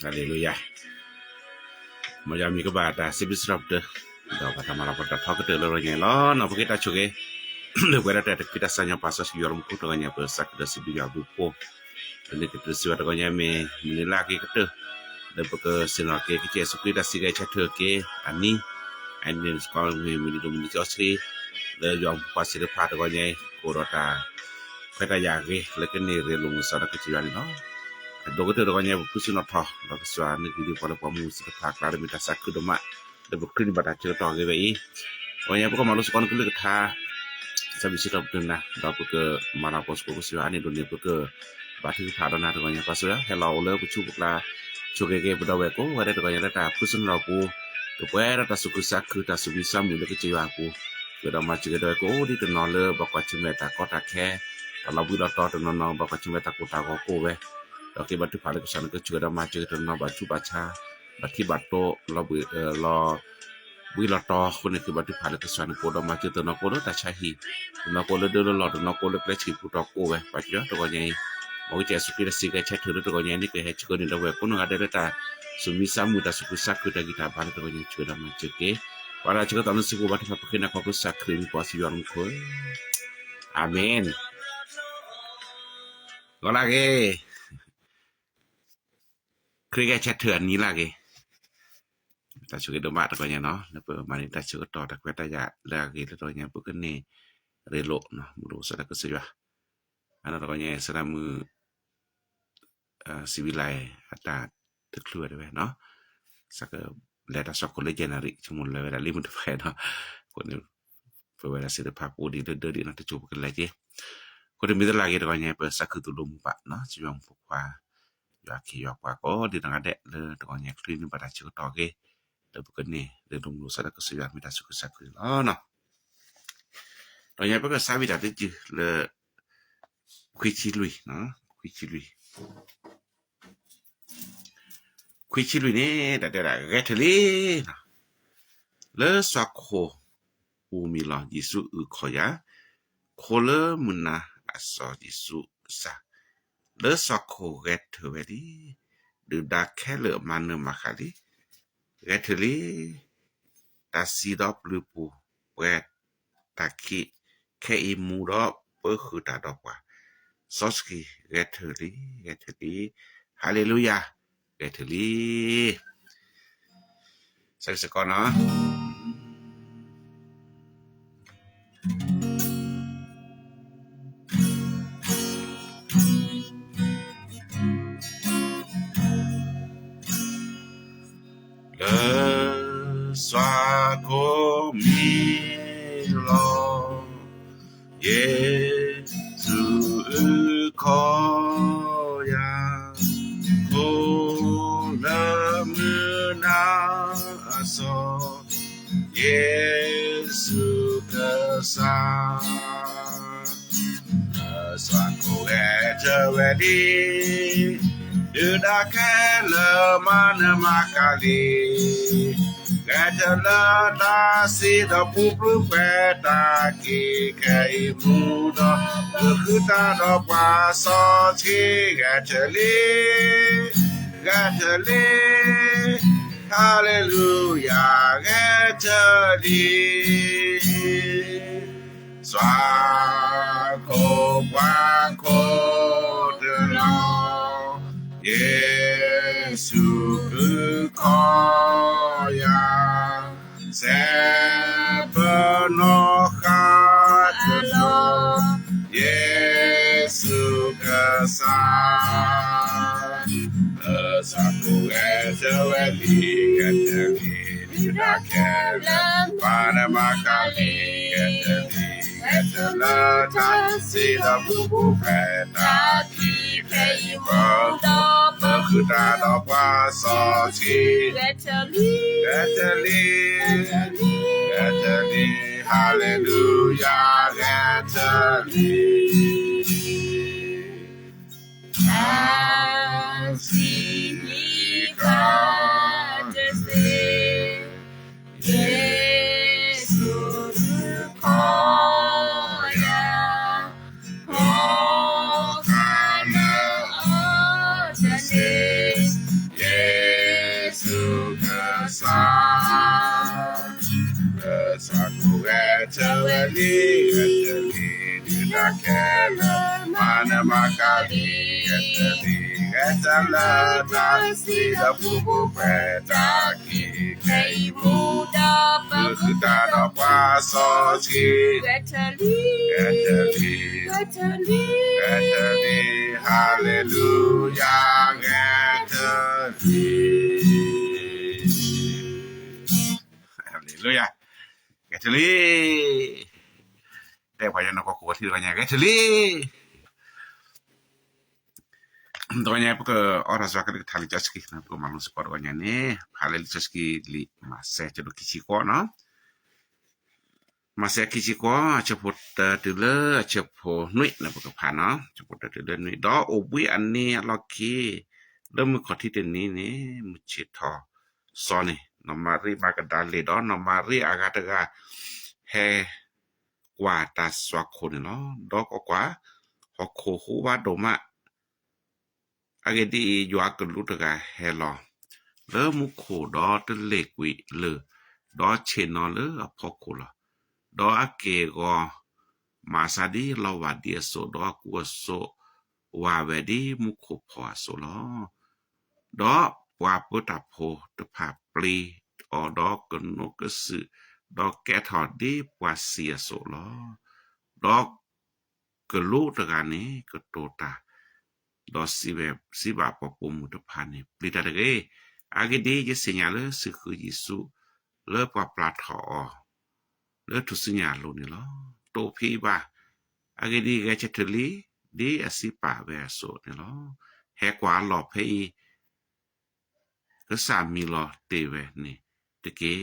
Haleluya. Mayami kepada disruptor. Dapat kata malah pada thok ke lornya lo na kita chuge. Lugar ada kita sanya pasas yorum kutonya bersak da sibiga bupo. Ini kita siwa tonya me menilaki kete. Da ke sinake ke Yesus kita siga chatke ani and sekolah me di Josri da yom pasir pat tonya korota. Kata yage lekin ni relung sana kecilan no. Dokter tonya pusin atha da keswa ni di pada pamu sikap klar minta sakku doma. Da bukrin pada cerita ge bai. Tonya pokok malu sekolah kulit tha sabisi rabdna da ke mana pos ko keswa ni dunia ke batu padana tonya pasra hello le pucu bukla chogege budawe ko wada tonya ta pusin raku to pera ta suku sakku ta subisa mu le keciwa aku. Kada machi ke ko di tenole bakwa cimeta kota ke kalau buda to no bakwa cimeta kota ko we. Oke batu pada kesana ke juga machi ke no batu baca bati bato lo buila to kone ke batu pada kesana ko da machi to no ko ta chahi no ko le de lo no ko le plechi puto ko we paja to nya o je supira siga cha thuru to nya ni ke he chiko ni da we kuno ada ta sumisa muda suku sakku da kita pada to nya juga machi ke para chiko ta no siku batu pakina ko sakrin ko asiwan ko amen golage kriga chat thườn ní là cái ta chụp cái đồ mạ đó nó bữa mà ta chụp to ta quét ta dạ là cái đó nhà bữa cái này rê lộ nó đồ sao cái gì vậy anh đó nhà sẽ làm civilized ta thực lừa đấy nó sao cái lẽ ta sọc cái generate cho một lời là liên một phải đó còn phải là sẽ được phạt đi đưa đi nó ta chụp cái lại chứ còn mìnhจะlagi đó nhà bữa sao cứ tụi lùm bạn nó chỉ bằng phục qua Yaki yakwa ko di tengah dek le tonya clean pada cuk toge de bukene de dum sada ko siya mita suku sakri no tonya pa ka sabi da de le kwichi lui no kwichi lui ne da getli le sakho umi la jisu khoya khole munna aso jisu sa le sakho getli de da kele manu makali getli ta sidop lupu wet taki ke imuro pe khuta dokwa soski getli haleluya getli sekona Swako milo Yesu koya Kula muna aso Yesu kesa Swako etawedi Duda kele mana makali Gatala da si da pupu peta ki kai mu da kuta da pa so chi gatali hallelujah gatali swa ko pa ko de lo Yesu ko ya Sepenuh hatimu Yesus kesan Satu ejaweli tidak kelem pada makali Ejaweli tidak bubu petaki Keimu Berkuda doa soci Gatali Hallelujah Gatali Kasih kasih Yesus kaya karena kasih Yesus kesan Satu ejaweli tidak kelem mana makali Gatala tidak bubu petaki Keimu Berkuda doa soci Gatali Hallelujah Gatali Hallelujah Gatali แต่พยัญชนะก็ที่ว่าไงGatali Doanya porque ora só que tá ali jaski na pro malu sport doanya ne halel jaski li mase cedo kichiko no mase kichiko cepot tele cepo nui na porque pa no cepot tele nui do obui anni loki lem ko ti tenni ne muchito so ni no mari magadale do no mari agataga he kwa ta swa ko ni no do ko kwa hokko hu wa do ma Agedi yuak lutaga hello le muko do te lekwi le do cheno le apokola do ake go masadi lawadi so do ku so wa wedi muko po so lo do wa puta po te pa pli o do kono kesu do ket hodi puasia so lo do kelu tegane ketota do siba popomu de pane plita de agedi je segnale ce que Jésus le paplato le tu signalo ni lo to pi ba agedi gacheteli di asipa verso ni lo he kwa lo pe ke sami lo teve ni de ke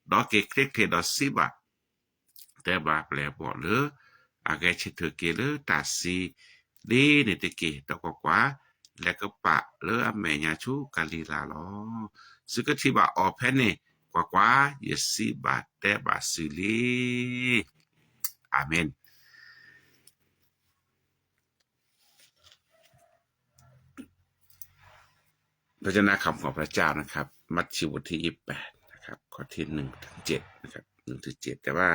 do ke kreke do siba te ba ple bo le agacheteke le tasi di ni teke to kwa le ko pa le amenya chu kalila lo sikati ba opene kwa yesi ba te ba sili amen พระเจ้าคำของพระเจ้านะครับมัทธิวบทที่28นะครับข้อที่1ถึง7นะครับ1ถึง7แต่ว่า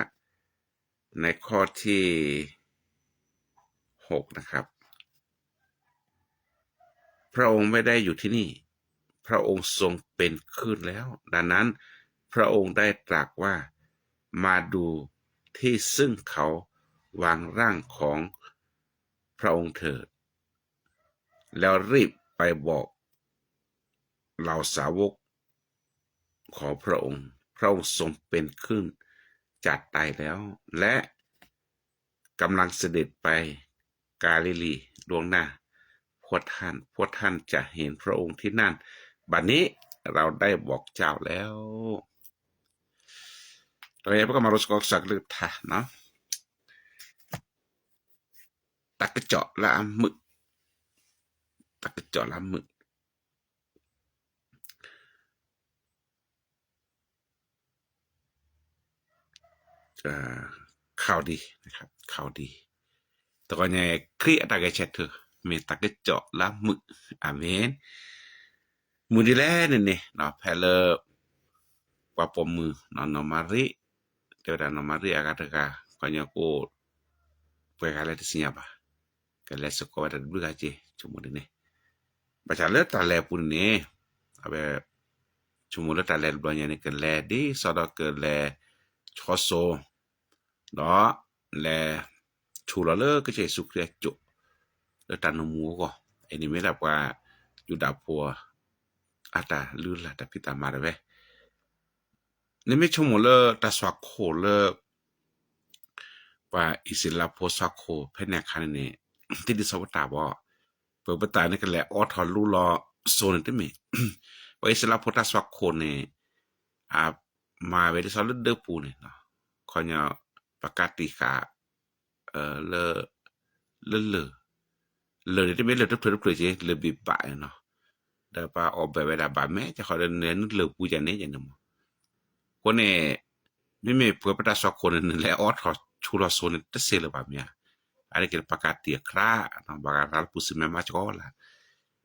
ในข้อที่6นะครับพระองค์ไม่ได้อยู่ที่นี่พระองค์ทรงเป็นขึ้นแล้วดังนั้นพระองค์ได้ตรัสว่ามาดูที่ซึ่งเขาวางร่างของพระองค์เถิดแล้วรีบไปบอกเหล่าสาวกของพระองค์ทรงเป็นขึ้นจากตายแล้วและกำลังเสด็จไปกาลิลีล่วงหน้าพวกท่านจะเห็นพระองค์ที่นั่นบัดนี้เราได้บอกเจ้าแล้วตอนนี้พวกมารู้สึกสักลึกท่าเนาะตักกระเจาะละมึก ข่าวดีนะครับข่าวดีตะก็เนี่ยครีตะกะเชตเมตะกะเจาะละมึอาเมนมือดีแลนี่เนาะแพลปะปมมือนอมาริเตวดานอมาริagata ka kanya ko pegale de siapa que le soko da bugaje chumule ne baca le tale pun ne abe chumule tale blonya ne ke le di sodo ke le choso do le chulo le ke Yesu Kristo le tanu ko eni me la kwa juda po ata lula ta pita marve ne me chumule ta swakho leว่าอิสิลาโพซักโคเพนคันนี่ที่ดิสวตาบ่เปิดตานี่ก็แลออทอลูลอโซนติเมว่าอิสิลาโพตัสวักโคนี่มาเวดิซอลเดอปูนี่เนาะคอญาปกติกะเลที่ไม่เลทุกๆเจเลบิบะเนาะดาปาออกแบบเวลาบาแม่จะขอเน้นเลปูจันนี่จังนำคนนี่ไม่เปิดตัสวักโคนี่แลออทอchulo sone tesele ba mia are ke pakati kra na bagaral pusime ma chola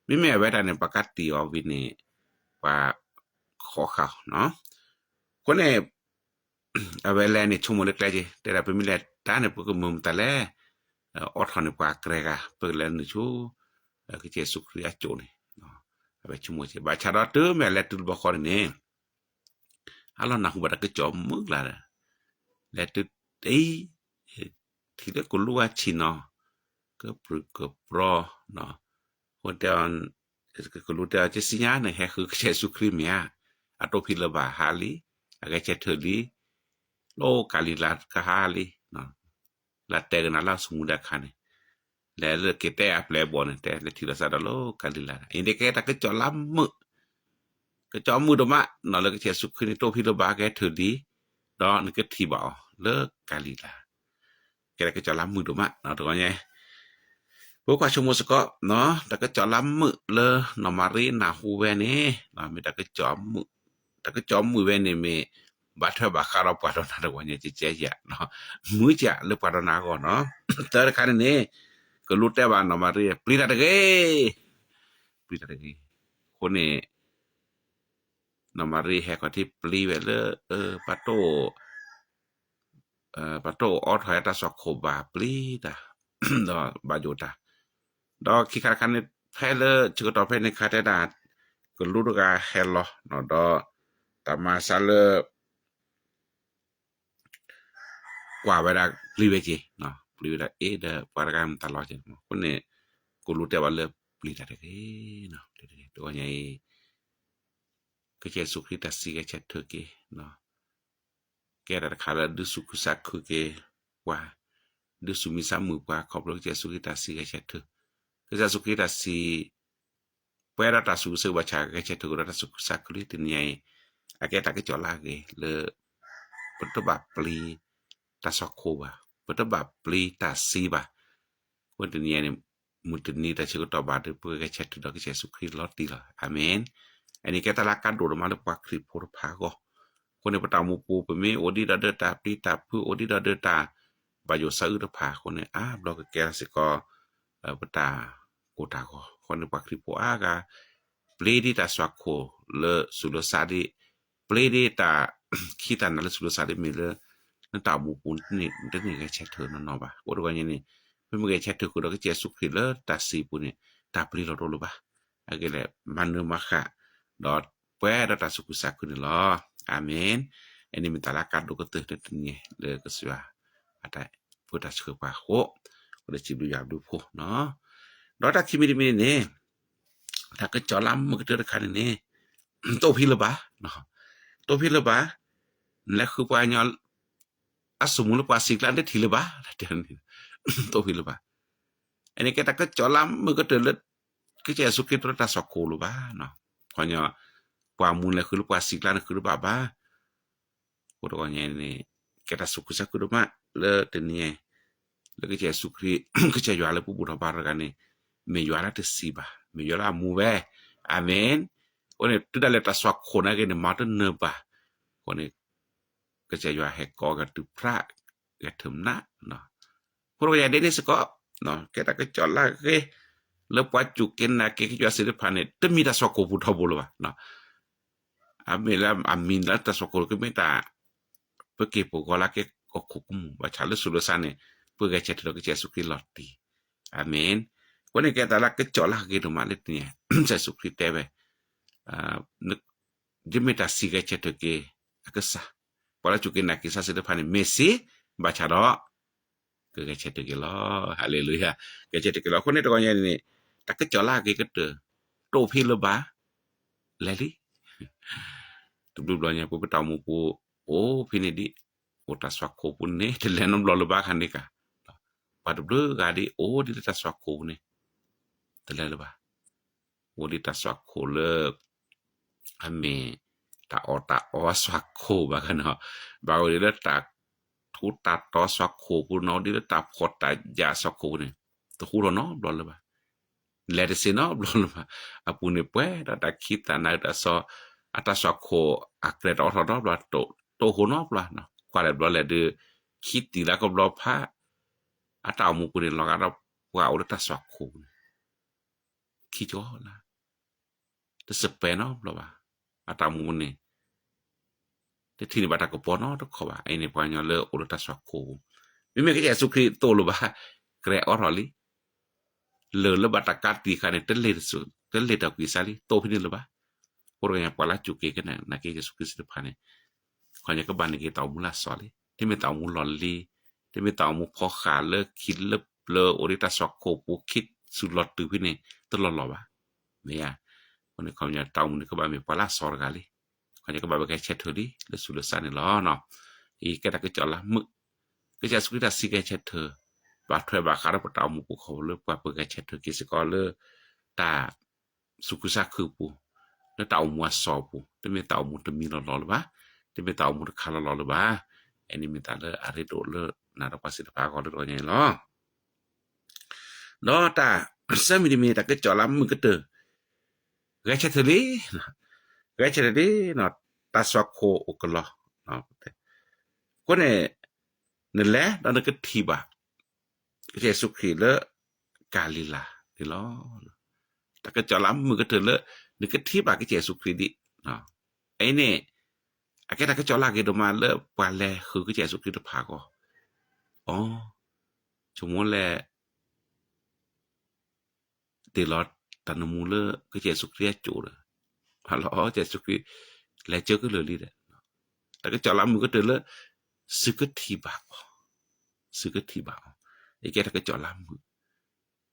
mime avera ne pakati o vini pa khoka no kone avele ne chumole klaje tera pemile tane poko mum tale othone pa krega pele ne chu ke Jesu Christ chone no ave chumoche ba chara te me le tul ba khone ne ala na hubara ke chom mugla le tu ei thì đó có lúa chino cái pro nó còn cái lúa cái sinh nhá này hayคือเยซูคริสต์เนี่ยอะโตพิลบาฮาลีอะก็เจเทลีโลกาลิลาคาฮาลีเนาะละแต่กันละสมุดคันแล้วเกเตอะแปลบ่เนี่ยแต่ละทีละซาดโลกาลิลาอินเดเกตะก็จอลำมือก็จอมือดมะเนาะแล้วก็เยซูคริสต์โตพิลบาแกเทลีดอนี่ก็ที่บ่เลิกกาลิลาkira ke jalam mu doma na to nya bo kwa chumo seko no ta ke jalam mu le no mari na hu we ne na me ta ke jom mu we ne me ba tha ba khara pa do na to nya che che ya no mu ja le pa do na ko no ta ka ne ke lu te ba no mari pli ta ke ko ne no mari he ko ti pli we le pa toปะโตออทอยตาสอกโคบาปลีตาดอบาโยตาดอคิคาคันนี่แพเลชกตอเพในคาเตดาก็รู้ดกาเฮลเนาะดอตามาซาเลกว่าเวลาปลีเวจิเนาะปลีเวลาเดปารากามตลอดจิคนนี่กูรู้แต่ว่าเลปลีตาเดเนาะตัวใหญ่ก็เยซูคริสต์สิกะเชตเถเกเนาะKera kala dusu kusaku ke wa dusu misamu kwa koplo Jesu kita si ke chetu ke Jesu kita si pera ta su se bacha ke chetu ra su kusaku li tinyai aketa ke chola ke le petoba pli ta sokoba petoba pli ta siba kon tinyai ne mutni ta chiko to ba de pu ke chetu da ke Jesu Christ loti la amen ani keta la kan do ma le kwa kri por pha koคนในปตามูปูไปมีโอดีดาเดตาปลีตาผู้โอดีดาเดตาบาโยซาอึดพาคนเนี่ยบล็อกแกสิก็ปตาโกตาก็คนในปักคริโปอากาปลีดิตาสวักโคเลสุลซาดิปลีดิตาคิตันเลสุลซาดิมีเลนั่นตามูปูนี่ได้นี่ก็เช็คเธอนั่นเนาะบ่โอดว่าอย่างนี้เพิ่นบ่ได้เช็คเธอคือเราก็เจสุคริเลตาซีปูนี่ตาปลีเราโดนหรือบ่อะก็แหละมันนึมาค่ะดอดแปดตาสุกุสักคือนี่ลอAmen. Ini minta lakat do keteh tetnya le kesua. Ada puta sepa ho. Udah cibu ya du po no. Do ta kimi mi ne. Ta ke jolam mu ke kan ne. To philba no. To philba le khu pa nyol asumul pa siklan de thilba. To philba. Ini kita ke jolam mu ke telet ke Yesu Kristus ta sokolo ba no. Konya kwa mun le khulu kwa siklan khulu baba ko nya ni kita suku saku doma le tenie le ke Yesu Christ ke ja yala pu buta baraka ni me yala te siba me yala muwe amen one tu dale ta swak khona ke ne mata ne ba one ก็จะอยู่ให้ก่อกับตุพระกับถึมนะเนาะพวกอย่าได้นี่สก็เนาะแกตะก็จอดละเกแล้วปว่าจุกินนะเกก็อยู่สิพันเนี่ยตมีตาสกบุทบุลวะเนาะอามินละตาสกก็ไม่ตาเพื่อเก็บก็ละเกก็คุกมุว่าชาลสุลสานเนี่ยเพื่อแกเจ็ดเราก็เจสุคริลอตตีอาเมนวันนี้แกตาละก็จอดละเกตมาเล็ดเนี่ยเจสุคริเตเวนึกดิเมตาสิกเจ็ดเกก็ซะพอละจุกินนะกิซาสิพันเนี่ยเมสิบาชาดอke cete ke lo haleluya ke cete ke lo ko ne to nya ni ta ke chola ke ke to phi lo ba le li tu du lo nya pu ta mu pu o phi ni di o ta swa ko pu ne te le nom lo ba khan ni ka pa du ga di o di ta swa ko ne te le lo ba o di ta swa ko le ame ta o swa ko ba kan no ba o di taทุตัดต่อสักโคกูเนาะดิตาพอตายาสักโคนี่ตะคูเนาะบลอเลยบ่แลเดซิเนาะบลอเลยบ่อะปูนี่ป่วยตาคิดตานาตาซออะตาสักโคอะเกรดออทอดอบลาโตโหเนาะบลาเนาะกว่าแลบลอแลเดคิดติแล้วก็บลอพาอะตาหมู่กูนี่ลองอะว่าเอาตาสักโคคิดจ่อละตะสเปเนาะบลอบ่อะตาหมู่นี่แต่ที่นี่บาตาก็ปอเนาะตะขว่าไอ้นี่ปอยเลโอรตาสักโคมิเมก็เยซูคริสต์โตลบ่เกรออรอลิle bata kati kane tele su tele ta kwisali to pini le ba por ya pala chuke kana na ke Yesu Kristo phane khanya ka ban ke taw mula soli te me taw mu lolli te me taw mu pho kha le khit le orita sok ko pu khit su lot tu pini to lo ba me yaone khanya taw mu ka ba me pala sor gali khanya ka ba ka chet thodi le su le san lo no i ka ta ke chola mu ke Yesu Kristo si ke chet thơบาทบาคาราปตามุปุเขาเลิกว่าเปิดแชทกิสกอเลตาสุกุซาคือปูแล้วตามัวสอปูแต่ไม่ตามุตมีลอหรือวะแต่ไม่ตามุตคาลอหรือวะอันนี้มีตาเลอาริโดเลนาราปัสิทธภาก็เลยไงล้อเนาะตาซะมีตาก็จอลำมึงก็เตอแกแชทลีแกแชทลีเนาะตาสวกโคโอกลอเนาะก็เนี่ยนั่นแหละตอนนั้นก็ทีบะเยซูคริสต์และกาลิลาดิลอตะก็จะล้ำมือก็เถอะเลยนึกก็ที่บาก็เยซูคริสต์ดิเนาะไอ้นี่อะแกตะก็จะลาเกดมาเลยปาแลคือก็เยซูคริสต์พาก็อ๋อชั่วโมงแลติลอดตันมูเลก็เยซูคริสต์จูเลยฮัลโหลเยซูคริสต์แลเจอก็เลยลิดตะก็จะล้ำมือก็เถอะเลยสึกที่บาสึกที่บาไอ้แกตะก็จอลาม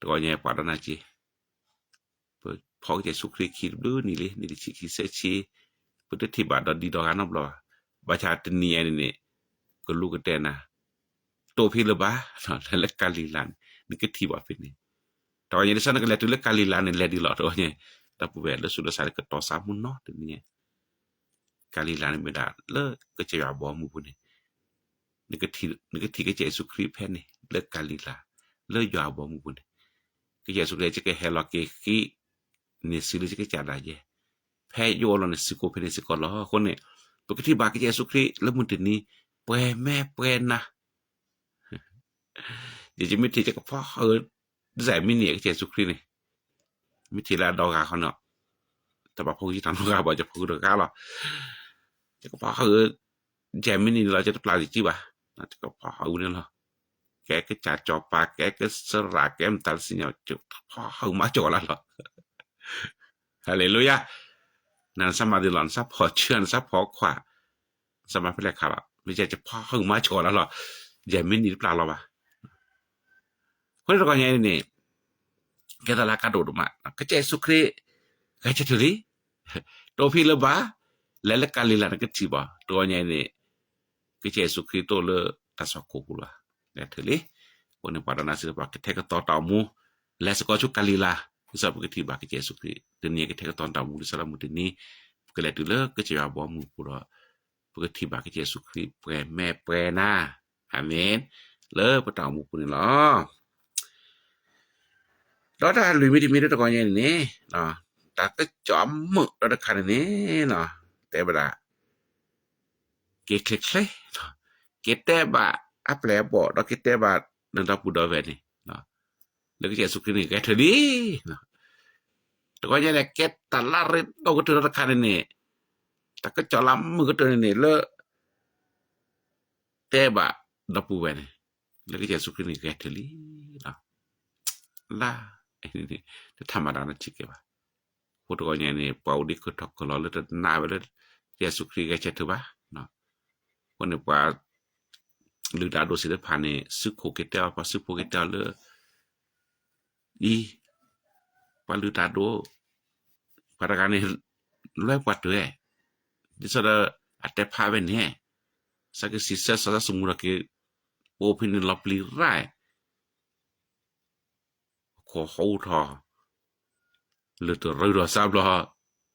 ตัวเนี่ยปาดนาจีพอจะสุคริคิดดูนี่เลยนี่ดิคิเสชีพุทธที่บาดดีดอกานอบลอบาชาตนีอันนี้ก็ลูกแตนะโตพี่ละบาแล้วกาลิลานนี่ก็ที่ว่าเป็นนี่ตัวเนี่ยดิฉันก็เลยตัวกาลิลานนี่แลดีหลอตัวเนี่ยแต่ผู้เวลาสุดสายก็ต่อ3มุนเนาะตัวนี้กาลิลานไม่ได้เลิกก็จะบ่หมู่พุ่นนี่ก็ที่ก็เจสุคริแพนนี่เลิกกาลิลาเลิกยาบ่หมู่พุ่นก็เจสุคริจะก็เฮลอเกกินี่สิลิจะก็จะได้เยแพ้โยลอนสิโกเพนสิโกลอคนนี่ปกติบาก็เจสุคริแล้วมุนตินี้เปแม่เปนะเดี๋ยวจะมีที่จะก็พอใส่มินี่ก็เจสุครินี่มีที่ละดอกาเขาเนาะแต่ว่าพวกที่ทำดอกาบ่จะพูดดอกาหรอจะก็พอแจมินี่เราจะปลาจิบ่ะจะก็พอเอาเนี่ยเนาะแกก็จัดจอปากแกก็สระแกมตัดสิญญาจุพอเอามาจอแล้วเหรอฮาเลลูยานั่นสมาดิลอนซับพอเชื่อนซับพอขวาสมาเพลครับไม่ใช่จะพอเอามาจอแล้วเหรอแจมินี่ปลาเราบ่ะคนเราก็ยังนี่แกตะลากระโดดมาก็เจสุคริก็จะถือดิโตพี่ละบ่และกาลิลาก็ที่บ่ตัวใหญ่นี่ก็เจสุคริโตเลตะสอกกูล่ะและเถลิคนปาดนาสิบ่ก็เทกตอตามูและสกอชุกาลิลาซะบ่ก็ที่บ่ก็เจสุคริตนี้ก็เทกตอตามูสลามุตินี้ก็และตุเลก็จะบ่มูปุระบ่ก็ที่บ่ก็เจสุคริแปรแม่แปรนาอาเมนเลบ่ตามูปุนี่ล่ะดอตาลุยมีที่มีตะกอใหญ่นี่เนาะตาก็จอมมึกดอตะคันนี่เนาะแต่บ่ล่ะ เกเคเคเกเตบะอัปแลบ่ดอกเกเตบะนันตาปูดอเวนี่เนาะแล้วก็เจสุครินี่แกเทดีเนาะตะก็เนี่ยเกตตะลาริตก็ตะคันนี่ตะก็จอลำมือก็ตะนี่เลเตบะดอปูเวนี่แล้วก็เจสุครินี่แกเทลีเนาะลานี่จะธรรมดานะจิกว่าพุทธก็เนี่ยนี่เป่าดิก็ทอกก็ลอแล้วนาไปแล้วเจสุคริแกเชตบะเนาะคนเนี่ยว่าลือดาโดสิได้ผ่านนี่ซึกโคเกเตลพอซึกโคเกเตลเลอีปาลือดาโดปาตากานี่ลอยกว่าตัวดิซะaté pa venir sa que si se sa sumura que opinion la pli rai ko ho tho le to ro do sa blo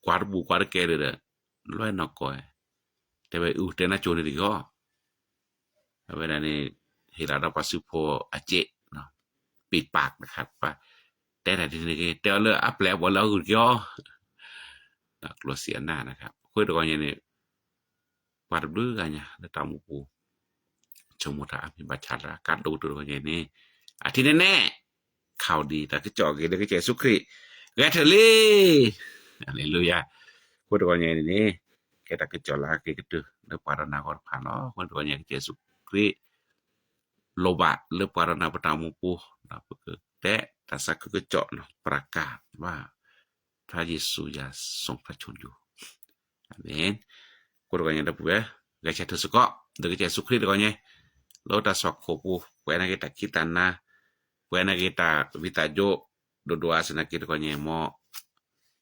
kwar bu kwar ke de loi no ko te be u te na choni ri goเวลานี้เฮราดาปาสุโพอาเจเนาะปิดปากนะครับว่าแต่ไหนที่นี่เตลเลออัปแล้วบ่แล้วคือย่อนักลัวเสียหน้านะครับคุยตะกอนอย่างนี้ปาดบื้อกันเนี่ยแล้วตามปูชมทามีบัตรชาระการดูตัวอย่างนี้อาทิตย์แน่ๆข่าวดีแต่ก็จ่อกันแล้วก็เจสุคริแกเทลีฮาเลลูยาคุยตะกอนอย่างนี้แกตะก็จ่อลาแกก็ตึแล้วปารณาก่อนผ่านเนาะคุยตะกอนอย่างเจสุคริโลบะหรือปารณาปตามุปูนะแต่ตาสักก็เจาะเนาะประกาศว่าพระเยซูอย่าทรงพระชนอยู่อาเมนกดกันอย่างดับเว้กะเชตสุกะเดกะเจสุคริสต์ก็เนี่ยโลตาสอกโคปูเวนะเกตาคิตานะเวนะเกตาวิตาโจโดโดอาสนะเกตก็เนี่ยมอ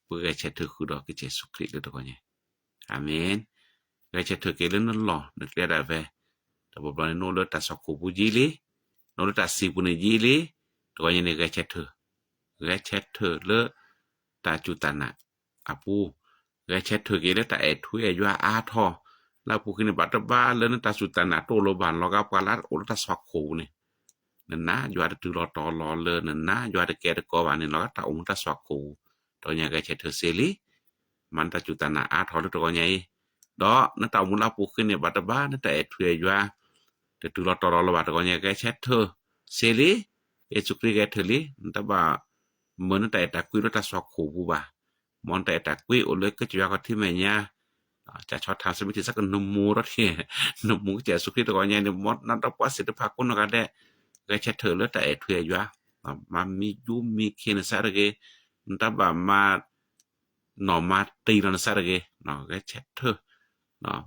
เพื่อเชตคือดอกเจสุคริสต์ก็เนี่ยอาเมนกะเชตเกเลนลอนึกได้ดาเวแต่บ่บ่โนโลตาสอกโคปูจิลิโนโลตาสิปุนจิลิก็เนี่ยกะเชตเลตาจุตานะอาปูกะเชตเกเลตาเอทุยยัวอาทอลาปูคินบัตบ้าเลนตาสุตานะโตโลบานลอกาปาลาโอตาสอกโคนี่นั่นนะยัวตะตุรอตอลอเลนั่นนะยัวตะแกตะกอวานี่ลอกาตาองตาสอกโคตอเนี่ยกะเชตเซลิมันตาจุตานะอาทอลตอใหญ่ดอนั่นตามุลาปูคินบัตบ้านั่นตาเอทุยยัวตะตุรอตอลอบาตอเนี่ยกะเชตเซลิเอสุคริกะเทลินั่นตาบาเหมือนแต่ตะกุยตาสอกโคปูบามอนแต่ตะกุยโอเลกะจิวาก็ที่แม่ญาจะชอบทำสมิติสักนมูรถที่นมูเจสุคริสต์ก็เนี่ยมดนั้นตะปัสสิทธิภาคคนก็ได้ก็เชเถอแล้วแต่เถยว่ามามียูมีเคนซะเกนตะบามาหนอมาตีนซะเกเนาะก็เชเถอเนาะ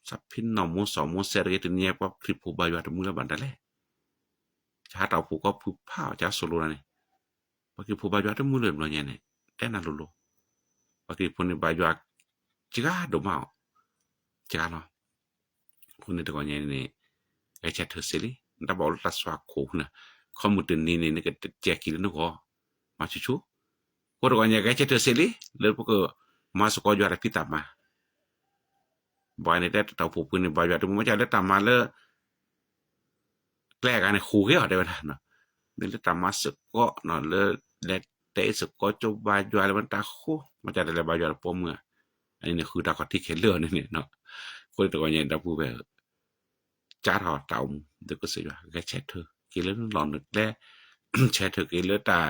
สับพินหนอมู2มูเสเกตเนี่ยว่าคลิปผู้บายว่าตะมูละบันดาแลชาตาผู้ก็ผู้พาจะสโลนี่ว่าคือผู้บายว่าตะมูเลยบ่เนี่ยนี่แต่นั่นโลว่าคือผู้นี่บายว่าจิกาดมาจิกาเนาะคุณนี่ตะกอนเนี่ยนี่ไอ้เชเถอซิลินตะบอกตะสวาโคนะข้อมูลตัวนี้นี่ก็แจกกินแล้วก็มาชูๆก็ตะกอนเนี่ยไอ้เชเถอซิลิแล้วพวกก็มาสกอจวาพิตามาบ่เนี่ยแต่ตะผู้นี่บ่ว่าตะมาจะได้ตามมาแล้วแกล้กันคูเกาได้บ่เนาะนี่ตามมาสกอเนาะแล้วและเตะสกอจบ่ว่าแล้วมันตาโคมันจะได้บ่ว่าปอมอันนี้คือตาก็ที่เข็นเลือนี่เนาะคนตะกอนเนี่ยตะผู้แบบจ้าทอเต่าเด็กก็สิว่าแกเช็ดเธอกินแล้วหลอนนึกแล้วเช็ดเธอกินแล้วตา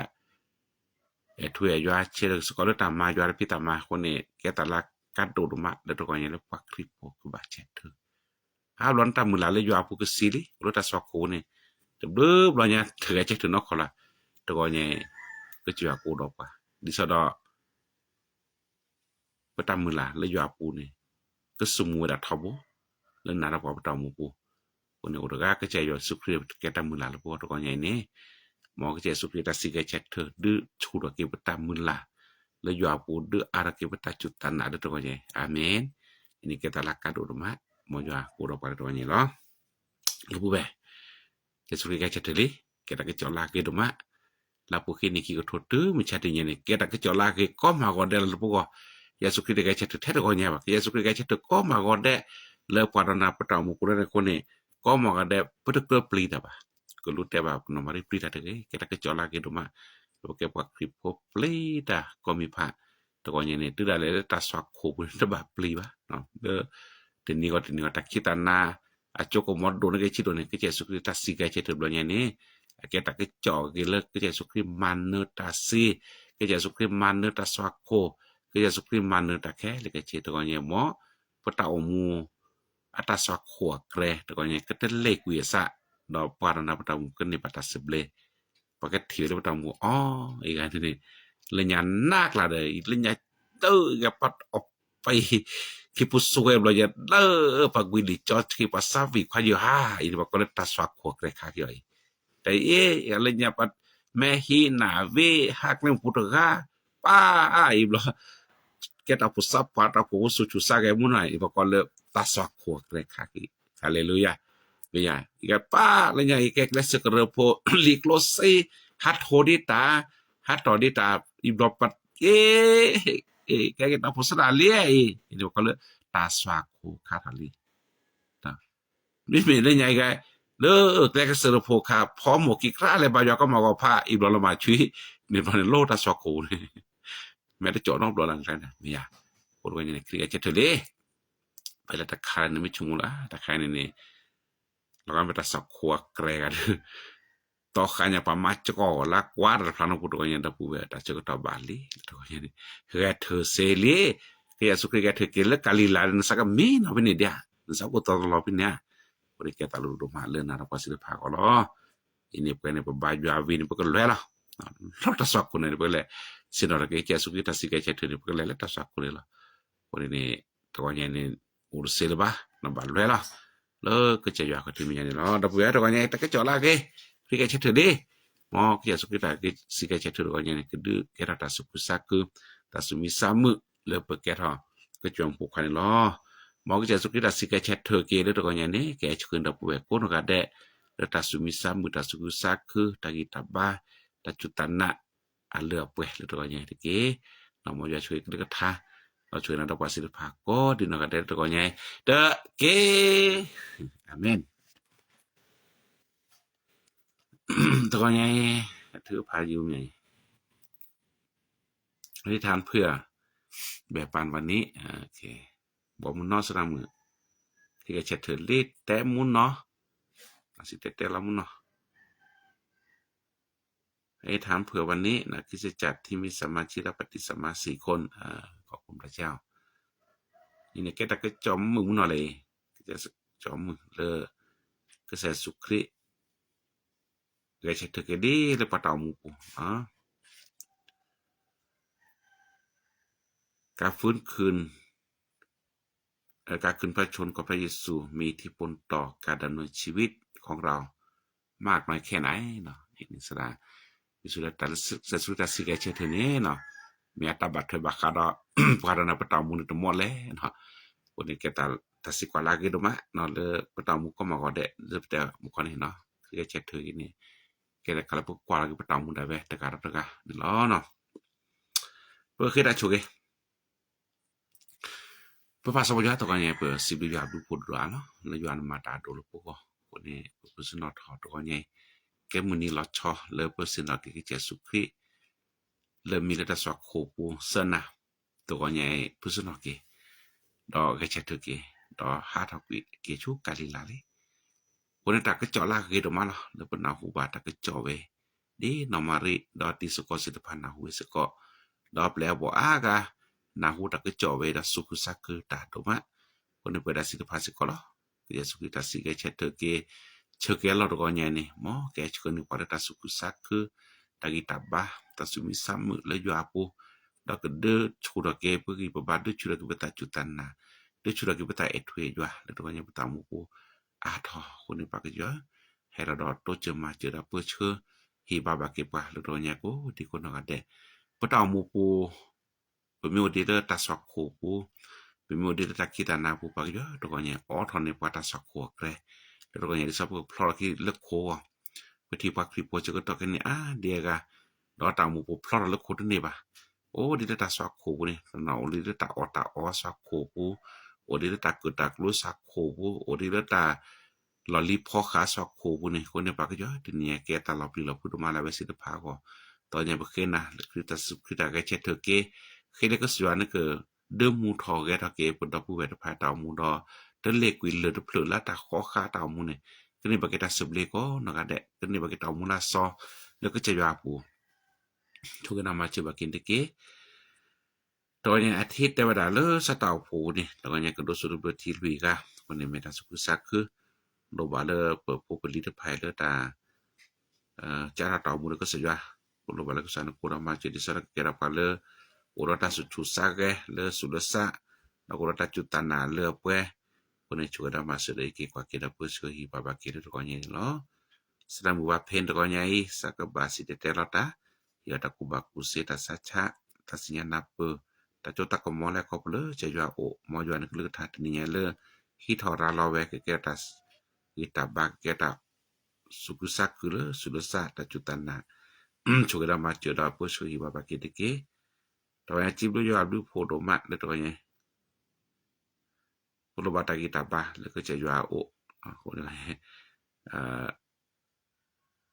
ถ้วยยัวเช็ดสกอลตามมายัวพิตามาคนนี้แกตะลักกัดโดดมาแล้วตะกอนเนี่ยแล้วปักคลิปคือบาเช็ดเธอหาหลอนตามมือหลาเลยยัวผู้ก็สิลิรถตาสอกโคนี่ตะเบ้อหลอนเนี่ยเธอเช็ดเธอนอกเขาล่ะตะกอนเนี่ยก็จิว่ากูดอกว่าดิซอดอปตามมือหลาเลยยัวปูนี่ก็สมูดาทบแล้วนาราปตามมูปูคนเนี่ยโอรกาก็ใจยอสุครีแกตามมือหลาแล้วพอตะกอนใหญ่นี่หมอก็ใจสุครีตาสิกะเช็ดเธอดื้อชูดอกเก็บตามมือหลาแล้วยัวปูดื้ออาระเก็บตาจุดตันนาตะกอนใหญ่อาเมนอันนี้แกตะลักกะโดดมาหมอยัวกูดอกปะตะกอนใหญ่เหรอแล้วปูเบแกสุครีแกเช็ดเธอลิแกตะกะจอลาเกดมาลาปูคินี่กิก็โทษตื้อมันชัดอย่างนี้แกตะกะจอลาเกก็มาก่อนเดลปูก็ยาสุครีแกเช็ดเธอแท้ตะกอนใหญ่ว่ายาสุครีแกเช็ดเธอก็มาก่อนได้แล้วปารณาปตามุกุระคนนี้ก็มองกันได้พุทธเกลือปลีตะบะก็รู้แต่ว่านมาริปลีตะเด้แกตะกะจอลาเกดมาแล้วแกปักคลิปพบปลีตะก็มีพระตะกอนอย่างนี้ตื้อได้เลยตาสอกโคบุตะบะปลีบะเนาะเด้อเต teni ko takitana ajoko moddo ne ke chido ne ke Yesus Kristus siga che teblonya ni ke tak ke jo ke le ke Yesus Kristus manne ta si ke Yesus Kristus manne ta swako ke Yesus Kristus manne ta ke le ke che to nya mo pata omu ata swako kre to nya ke te le ku yesa do parana pata mu ke ni pata seble paket thiu pata mu i ga ni le nya nak la de le nya tư ga pat op pai ki pu suwe blo ya le pa gwili chot ki pa savi kwa yo ha i ba ko le ta swa ko kre kha yo tai ya le nya pat me hi na ve hak le pu to ga pa i blo ke ta pu sa pa ta ko su chu sa ga mu na i ba ko le ta swa ko kre kha ki haleluya ya ga pa le nya i ke le se ko po li close hat hodita hat hodita i blo pat kayak kita pusat ali ini kalau taswaku katali ta ni me le nyai ga le kayak serpo ka pom mo ki kra le ba yo ko ma ko pha i blo ma chui ni blo lo taswaku ni me de jo no blo lang san ni ya ko ro ni kri che tele pa la ta kha ni mi chumula ta kha ni ni lo ga me taswaku kre ga to khanya pa machko la kwar phano puto nya da pu ta che ko ta bali to nya ni ga the sele ke ya su ke ga the ke le kalila na sa ka mi no ni dia sa ko to lo pi nya ko ke ta lu do ma le na ra pa si pha ko lo ini pe ne pa ba ju avi ni pa ko le la lo ta sa ko ne pe le sino ra ke su ke ta si ke che the ni pa le ta sa ko le la ko ni to nya ni ur sele ba na ba le la le ke che ya ko ti mi nya ni lo da pu ya to nya ta ke cho la ke Kika chathu de mo kia sukita ke sika chathu ro nya ke du ke ra ta sukusak ta sumisamu le pe ke ra ke chong pu khan lo mo ke sukita sika chathu ke de ro nya ne ke chukun da pu ko no ga de ta sumisamu ta sukusak ta gi ta ba ta chutana a le pu le ro nya ke no mo ya chui ke tha no chui na da pa si pha ko di no ga de ro nya de ke amenตอนนี้ถือพายุไงอธิษฐานเพื่อแบบปานวันนี้โอเคบอกมุนเนาะสระมือที่จะเช็ดเถิดลิแต่มุนเนาะสิแต่ละมุนเนาะอธิษฐานเพื่อวันนี้นะคริสตจักรที่มีสมาชิกปฏิสัมมา4คนขอบคุณพระเจ้านี่เนี่ยแกตะก็จอมมือมุนเนาะเลยจะจอมมือเลก็ใส่สุคริGaya cerita ke dia lepas tahu muku.การฟื้นคืนการคืนพระชนของพระเยซูมีอิทธิพลต่อการดำเนินชีวิตของเรามากน้อยแค่ไหนเนาะนี่สระมีสุดแต่สุดแต่สิกเชเทเนเนาะมีอัตบัตถบักคาดพาดนะปตามุนตมอเลยเนาะคนนี้แกตาทัสิกว่าลากิดมะเนาะleปตามุก็มาก็ได้แต่มุคนนี้เนาะสิกเชเทนี่ Kira kala pu kwa lagi petamu da ve tekara teka ni lo no pe kira choge pe pasa bo ja to kanya pe sibi ya du pu dra no le yuan ma ta do lo pu ko ni pu su no tho to kanya ke mu ni lo cho le pe sin no ki Jesu Kri le mi le ta so ko pu sana to kanya pu su no ki do ke che to ki do ha tho ki chu kalila le Pone ta ke chola ke do mala le pena hu ba ta ke chowe di nomari do ti suko sitapan na hu seko do ple bo aga na hu ta ke chowe da suku sak ta do ma pone pe da sitapan seko lo ke suku ta si ke chet ke cheke lo do nya ni mo ke chke ni pa ta suku sak ta gi ta ba ta sumi sam le yo apu da ke de chu da ke pu ki pa ba de chu da ke ta chutan na de chu da ke ta etwe yo le do nya ta mu ko a tho ko ni pa ke yo he ra do to che ma che da pu che hi ba ba ke pa le do nya ko ti ko na ga de pa ta mu pu pe mi o de ta sa ko pu pe mi o de ta ki ta na pu pa ke yo do nya o tho ni pa ta sa ko kre do nya di sa pu phlo ki le ko pe ti pa kri po che ko to ke ni de ga do ta mu pu phlo le ko ni ba o di ta sa ko ni na o di ta o sa ko pu o di ta ku ta lu sa ko pu o di taลอลิพอขาสอกโคบุนี่คนเนี่ยปากก็ทีนี้แกตลอดปีเราพูดมาแล้วเวสิตภาก็ตอนนี้บ่เคยนะคือตาสุคือตาแกเช็ดเถอเกเคได้ก็สิว่านั่นคือเดิมมูทอแกทอเกปนตอผู้เวทภาตามูดอ tớ lệ quỷ lửa tớ phở lá ta khó khá tao mu này cái này bà cái ta sụp lệ có nó gà đẹp cái này bà cái tao mu la soแล้วก็จะยาปูทุกนำมาชื่อว่ากินตะเกตอนนี้อาทิตย์แต่ว่าเลอสะเตาปูนี่ตอนนี้ก็ดูสุดเบิดที่ลุยกะคนนี้ไม่ได้สุขสักคือโลบาเลอเปิดปูผลิตภัณฑ์เลอตาจะราเตามูก็สิว่าโลบาเลก็สันกูรามาจิดิสระเกราปาเลอโอรตาสุชุสักเลอสุลสะแล้วก็รตาจุตานาเลอเปคนนี้ช่วยรามาเสดกี่กว่าเกดาเปิช่วยฮีบาบาเกดตอนนี้เนาะsedang buat pen dokonyai sakabasi tetelota ya ta kubaku se ta sacha ta sinya nape ta jota komole kople jajwa o mojwa ne kle ta tninya le hi thora lawe ke ta ita bak ke ta sukusak le sulusa ta jutana chogeda ma choda po so hi baba ke deke to ya chiblu yo abdu photo ma le to nye photo bata kita ba le ke jajwa o ko le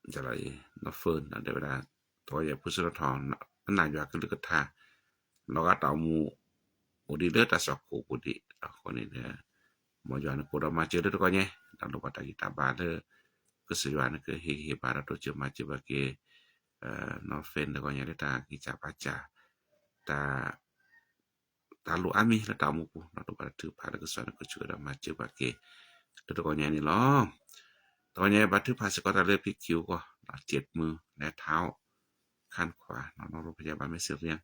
jalai na phơn na de da to ya pusura thon na ya ke le ta lo ga ta mu o di le ta sok ko di ko ni de mo ya na ko da ma che de ko nye ta lo bata kita ba le ke se ya na ke he ba ra to che ma che ba ke no fen de ko nye ta ki cha pa cha ta lu ami la ta mu ku na to ba tu pa de ko so na ko chu da ma che ba ke to ko nye ni loตอนนี้บัดทึกภาษาก็เริ่มพลิกคิวก็7มือและเท้าข้างขวาน้องโรงพยาบาลไม่เสียเรียง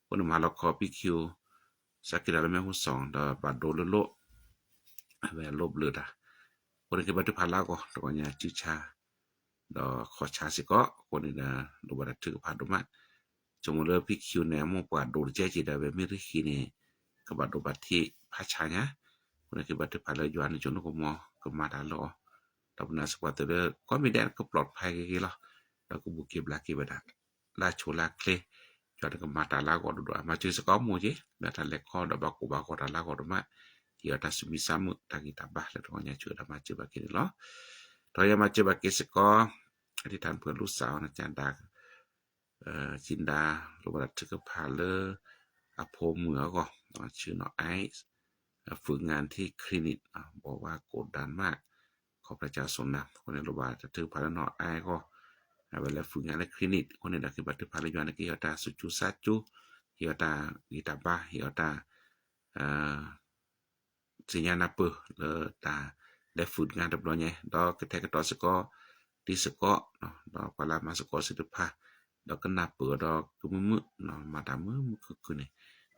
คนมาเราขอพลิกคิวสักกี่ดาวแม่ฮู้2ดอกบาดโดโลแวลบเลือดคนนี้บัดทึกภาษาก็ตอนนี้ชื่อชาดอกขอชาสิก็คนนี้ดูบัดทึกภาษาดมาจงเริ่มพลิกคิวแนวมปาดโดเจจิดาเวมิริคีนี่ก็บัดโดบัดที่ภาษาเนี่ยคนนี้บัดทึกภาษาอยู่อันจนก็มอก็มาดาลอตบนาสปอร์ตเดอร์ก็มีแดนก็ปลอดภัยกี่ล่ะแล้วก็บุกเก็บลากี่บดาลาโชลาเคลจอดก็มาตาลาก็ดูมาชื่อสกอมูจิแล้วทันเล็กคอดบักกูบาก็ตาลาก็ดูมาเกี่ยวกับสุมิซ้ำตากิตาบะแล้วตรงนี้ชื่อมาชื่อบักกี่ล่ะตอนยามาชื่อบักกี่สกออธิษฐานเพื่อลูกสาวนะจันดาจินดาลูกบัดทึกพาเลออโพเหมือก็ชื่อน้องไอซ์ฝึกงานที่คลินิกบอกว่ากดดันมากขอพระเจ้าทรงนำคนในโรงพยาบาลจะถือภาระเนาะอายก็เวลาฝึกงานในคลินิกคนในดักคือบัตรภาระอยู่ในกิยาตาสุจุสัจจุกิยาตากิตาบะกิยาตาสิญญาณเปเลตาได้ฝึกงานเรียบร้อยเนี่ยดอกกระแทกกระตอสกอดิสกอเนาะดอกปลามาสกอสิทธภาดอกกนาเปดอกกุมือเนาะมาตามมือคือนี่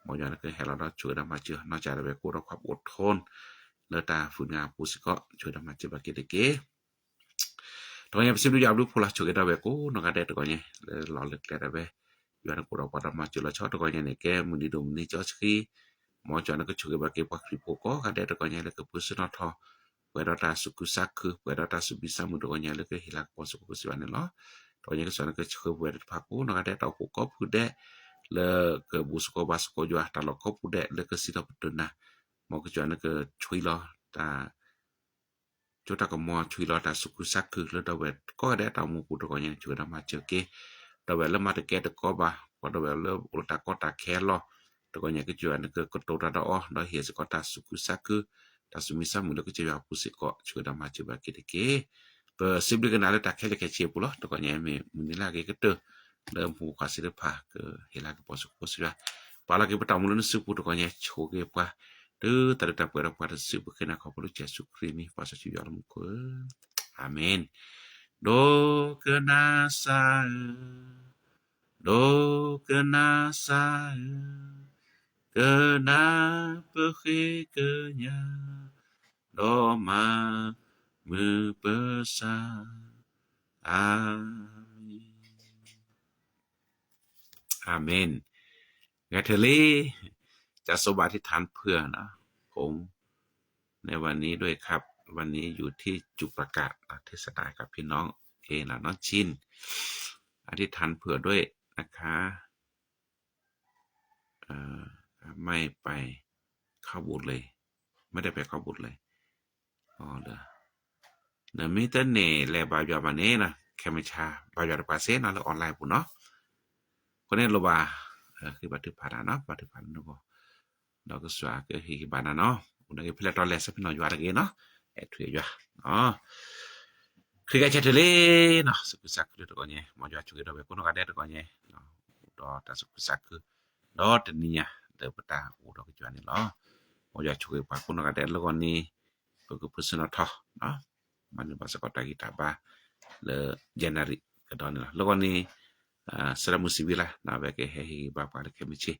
หมอย้อนก็ให้เราช่วยมาเจอนอกจากได้กูเราความอดทนเลตาฝึกงานผู้สิก็ช่วยดมาเจบาเกเดเกตอนนี้สิดูยาวดูพลาช่วยได้แบบกูนกาเดตก็เนี่ยรอเล็กๆได้แบบอยู่อันกูเราปามาจุลชอตก็เนี่ยเนี่ยแกมือดีดมนี่จอสกีหมอจอนะก็ช่วยบาเกปักริโปก็กาเดตก็เนี่ยแล้วก็ผู้สินอทอเวลาตาสุกุสักคือเวลาตาสุบิสามุดก็เนี่ยแล้วก็ฮิลักปอสุกุสิวันเนี่ยเนาะตอนนี้ก็สอนก็ช่วยเวลาพักกูนกาเดตเอากูก็พูดได้แล้วก็บุสก็บาสก็อยู่ตลอดก็พูดได้แล้วก็สิทธิ์ปนะหมอก็จอนะก็ช่วยรอตาจุตะกมอช่วยรอตาสุกุสักคือแล้วดาเวก็ได้ตามูกูตก็ยังช่วยมาเจอเกดาเวแล้วมาตะแกตะก็บ่พอดาเวแล้วอุตะก็ตาแครอตก็ยังก็ช่วยนะก็โตตาดอดาเฮสก็ตาสุกุสักคือตาสุมิซามุแล้วก็จะยาปุสิก็ช่วยมาเจอบักเกเปสิบกันอะไรตาแค่แค่เชียปุลตก็ยังมีมุนลาเกก็เตเริ่มหูขาสิเดพาก็เฮลาก็ปอสุกุสิว่าปาลาเกปตามุลนสุปุตก็ยังโชเกปะterhadap pada sebuah kena kau perlu Yesus Kristus pasal siu dalam muka. Amin. Do kena saya kena perhikenya doma membesar. Amin. Amin. Gateliจะสวัสดิฐานเพื่อนะผมในวันนี้ด้วยครับวันนี้อยู่ที่จุประกาศเทศนากับพี่น้องล่ะน้องชินอธิษฐานเพื่อด้วยนะคะไม่ไปเข้าบุตรเลยไม่ได้ไปเข้าบุตรเลยเด้อมีแต่เนแลบายาบาเนนะแค่ไม่ชาบายาปาเซนะแล้วออนไลน์ปุ่นเนาะคนนี้โลบาคือบันทึกผ่านเนาะบันทึกผ่านเนาะเราก็สว่าก็ฮีบานาเนาะ คุณก็เพลตอนแลสับพี่น้องอยู่อะเนาะไอ้ถุยอยู่อ๋อคือก็จะทะเลเนาะสุกสักคือตะกอนเนี่ยมออยู่ชุกดอกคุณก็ได้ตะกอนเนี่ยเนาะดอตะสุกสักคือดอตนี่เดอปตาอูดอกจวนนี่เนาะมออยู่ชุกปาคุณก็ได้แล้วก็นี่ก็คือ personal talk เนาะมันภาษาkota kita ba le Januari ke don la lo ni sera musibila na ba ke he ba pa ke michi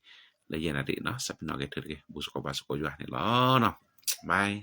le Januari no sapno ke terke busko basko yo ni lo no bye